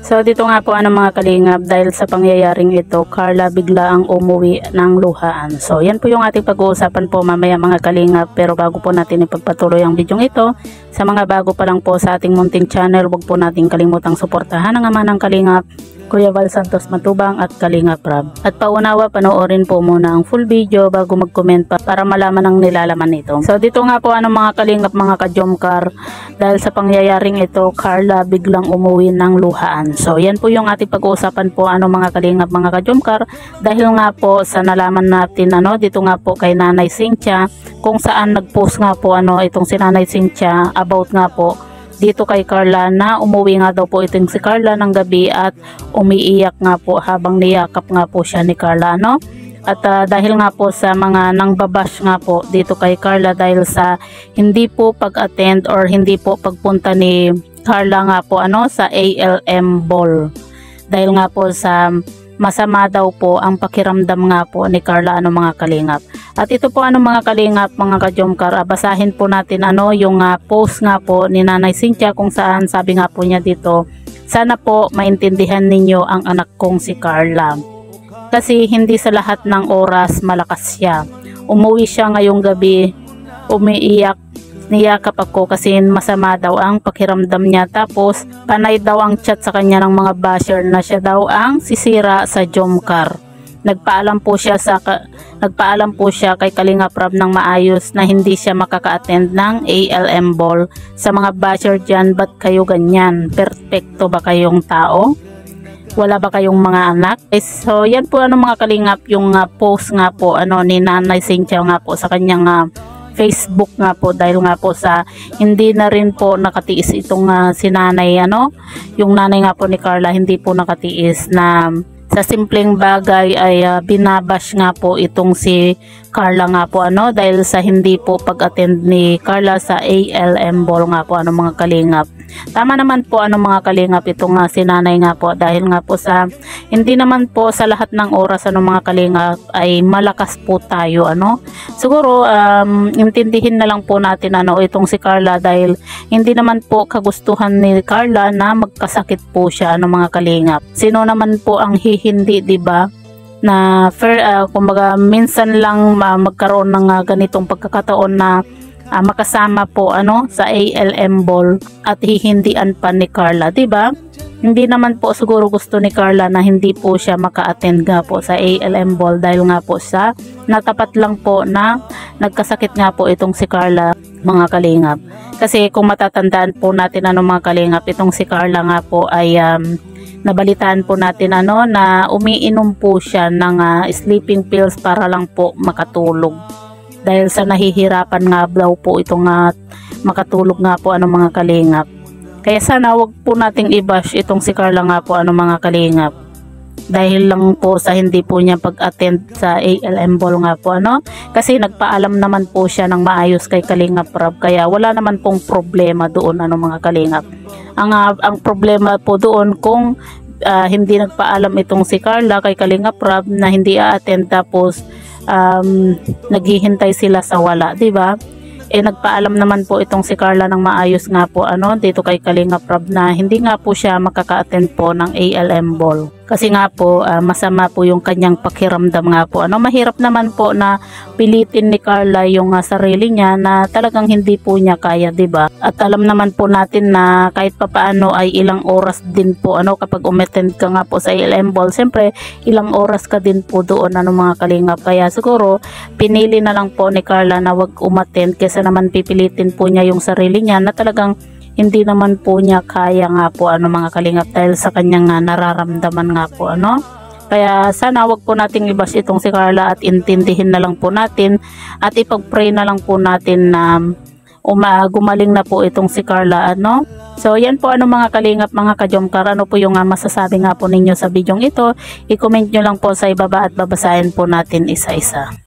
So dito nga po mga kalingap, dahil sa pangyayaring ito, Carla bigla ang umuwi ng luhaan. So yan po yung ating pag-uusapan po mamaya mga kalingap. Pero bago po natin ipagpatuloy ang video ito, sa mga bago pa lang po sa ating munting channel, huwag po natin kalimutang suportahan ang ama ng kalingap, Kuya Val Santos Matubang at Kalingap Rab. At paunawa, panoorin po muna ang full video bago mag-comment pa para malaman ang nilalaman nito. So dito nga po mga kalingap, mga ka-jomcar, dahil sa pangyayaring ito, Carla biglang umuwi ng luhaan. So yan po yung ating pag-uusapan po mga kalingap, mga ka-jomcar, dahil nga po sa nalaman natin dito nga po kay Nanay Cynthia, kung saan nag-post nga po itong si Nanay Cynthia about nga po dito kay Carla na umuwi nga daw po itong si Carla ng gabi at umiiyak nga po habang niyakap nga po siya ni Carla At dahil nga po sa mga nangbabash nga po dito kay Carla dahil sa hindi po pag-attend or hindi po pagpunta ni Carla nga po sa ALM ball. Dahil nga po sa masama daw po ang pakiramdam nga po ni Carla mga kalingap. At ito po mga kalingap, mga ka-jomcar, basahin po natin yung post nga po ni Nanay Cynthia kung saan sabi nga po niya dito, sana po maintindihan ninyo ang anak kong si Carla. Kasi hindi sa lahat ng oras malakas siya. Umuwi siya ngayong gabi, umiiyak, niyakap ako kasi masama daw ang pakiramdam niya. Tapos panay daw ang chat sa kanya ng mga basher na siya daw ang sisira sa jomcar. Nagpaalam po siya kay Kalingap Rab ng maayos na hindi siya makaka-attend ng ALM ball. Sa mga basher dyan, ba't kayo ganyan? Perfecto ba kayong tao? Wala ba kayong mga anak? So yan po mga kalingap yung post nga po ni Nanay Cynthia nga po sa kanyang Facebook nga po, dahil nga po sa hindi na rin po nakatiis itong si nanay yung nanay nga po ni Carla, hindi po nakatiis na sa simpleng bagay ay binabash nga po itong si Carla nga po dahil sa hindi po pag-attend ni Carla sa ALM ball nga po mga kalingap. Tama naman po mga kalingap itong si nanay nga po, dahil nga po sa hindi naman po sa lahat ng oras mga kalingap ay malakas po tayo siguro intindihin na lang po natin itong si Carla, dahil hindi naman po kagustuhan ni Carla na magkasakit po siya mga kalingap. Sino naman po ang hindi, di ba? Na kumbaga minsan lang magkaroon ng ganitong pagkakataon na makasama po sa ALM ball at hihindian pa ni Carla, di ba? Hindi naman po siguro gusto ni Carla na hindi po siya maka-attend nga po sa ALM ball, dahil nga po sa natapat lang po na nagkasakit nga po itong si Carla, mga kalingap. Kasi kung matatandaan po natin mga kalingap, itong si Carla nga po ay nabalitaan po natin na umiinom po siya ng sleeping pills para lang po makatulog. Dahil sa nahihirapan nga daw po itong makatulog nga po mga kalingap. Kaya sana wag po nating i-bash itong si Carla nga po mga kalingap. Dahil lang po sa hindi po niya pag-attend sa ALM ball nga po kasi nagpaalam naman po siya ng maayos kay Kalingap Rab, kaya wala naman pong problema doon mga kalingap. Ang problema po doon kung hindi nagpaalam itong si Carla kay Kalingap Rab na hindi a-attend, tapos naghihintay sila sa wala, di ba? Nagpaalam naman po itong si Carla ng maayos nga po dito kay Kalingap Rab na hindi nga po siya makaka-attend po ng ALM ball. Kasi nga po masama po yung kanyang pakiramdam nga po. Mahirap naman po na pilitin ni Carla yung sarili niya na talagang hindi po niya kaya, 'di ba? At alam naman po natin na kahit papaano ay ilang oras din po kapag umattend ka nga po sa ALM ball, siyempre ilang oras ka din po doon mga kalingap. Kaya siguro pinili na lang po ni Carla na wag umattend kaysa naman pipilitin po niya yung sarili niya na talagang hindi naman po niya kaya nga po mga kalingap dahil sa kanyang nararamdaman nga po Kaya sana wag po nating i-bash itong si Carla at intindihin na lang po natin at ipag-pray na lang po natin na gumaling na po itong si Carla So yan po mga kalingap, mga ka-jomcar, po yung masasabi nga po ninyo sa bidyong ito. I-comment nyo lang po sa ibaba at babasahin po natin isa-isa.